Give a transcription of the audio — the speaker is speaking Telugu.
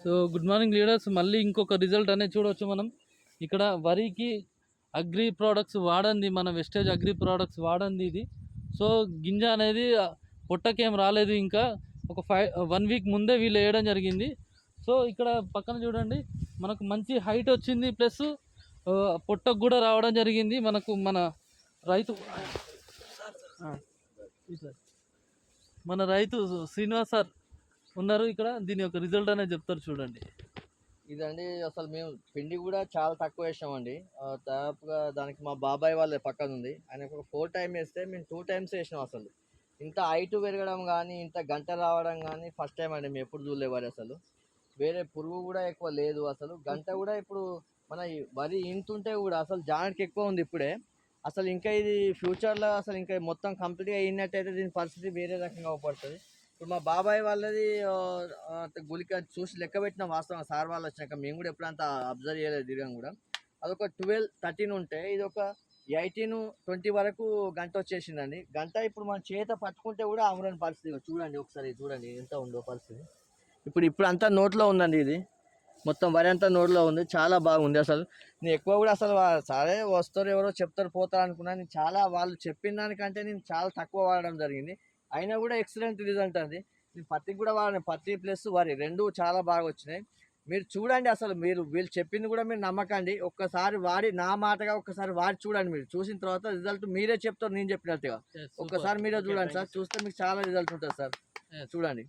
సో గుడ్ మార్నింగ్ లీడర్స్, మళ్ళీ ఇంకొక రిజల్ట్ అనేది చూడవచ్చు మనం. ఇక్కడ వరికి అగ్రి ప్రోడక్ట్స్ వాడండి, మన వెస్టేజ్ అగ్రి ప్రోడక్ట్స్ వాడండి ఇది. సో గింజ అనేది పొట్టకేం రాలేదు, ఇంకా ఒక 1 వీక్ ముందే వీళ్ళు వేయడం జరిగింది. సో ఇక్కడ పక్కన చూడండి, మనకు మంచి హైట్ వచ్చింది, ప్లస్ పొట్టకు కూడా రావడం జరిగింది. మనకు మన రైతు శ్రీనివాస్ సార్ ఉన్నారు ఇక్కడ, దీని యొక్క రిజల్ట్ అనేది చెప్తారు చూడండి. ఇదండి అసలు మేము పిండి కూడా చాలా తక్కువ వేసామండి. దాదాపుగా దానికి మా బాబాయ్ వాళ్ళ పక్కన ఉంది, ఆయనకు ఒక 4 టైం వేస్తే మేము 2 టైమ్స్ వేసినాం. అసలు ఇంత హైట్ పెరగడం కానీ ఇంత గంట రావడం కానీ ఫస్ట్ టైం అండి, మేము ఎప్పుడు చూడలేవారు. అసలు వేరే పురుగు కూడా ఎక్కువ లేదు, అసలు గంట కూడా ఇప్పుడు మన వరి ఇంతుంటే కూడా అసలు జానకి ఎక్కువ ఉంది ఇప్పుడే. అసలు ఇంకా ఇది ఫ్యూచర్లో అసలు ఇంకా మొత్తం కంప్లీట్గా అయినట్టయితే దీని పరిస్థితి వేరే రకంగా అవపడుతుంది. ఇప్పుడు మా బాబాయ్ వాళ్ళది గులిక చూసి లెక్క పెట్టిన వాస్తవం, సార్ వాళ్ళు వచ్చినాక మేము కూడా ఎప్పుడంతా అబ్జర్వ్ చేయలేదు దిగం కూడా. అదొక 12-13 ఉంటే ఇది ఒక 18-20 వరకు గంట వచ్చేసిందండి. గంట ఇప్పుడు మన చేత పట్టుకుంటే కూడా అమరని పరిస్థితి. చూడండి ఒకసారి, చూడండి ఎంత ఉందో పరిస్థితి. ఇప్పుడు అంతా నోట్లో ఉందండి, ఇది మొత్తం వరి అంతా నోట్లో ఉంది, చాలా బాగుంది. అసలు నేను ఎక్కువ కూడా అసలు సరే వస్తారు ఎవరో చెప్తారు పోతారు అనుకున్నాను. నేను చాలా వాళ్ళు చెప్పిన దానికంటే నేను చాలా తక్కువ వాడడం జరిగింది, అయినా కూడా ఎక్సలెంట్ రిజల్ట్ అండి. నేను పత్తికి కూడా వాడిన, పత్తి ప్లస్ వరి రెండు చాలా బాగా వచ్చినాయి. మీరు చూడండి, అసలు మీరు వీళ్ళు చెప్పింది కూడా మీరు నమ్మకండి. ఒక్కసారి వాడి నా మాటగా ఒక్కసారి వాడి చూడండి, మీరు చూసిన తర్వాత రిజల్ట్ మీరే చెప్తారు నేను చెప్పినట్టుగా. ఒక్కసారి మీరే చూడండి సార్, చూస్తే మీకు చాలా రిజల్ట్ ఉంటుంది సార్, చూడండి.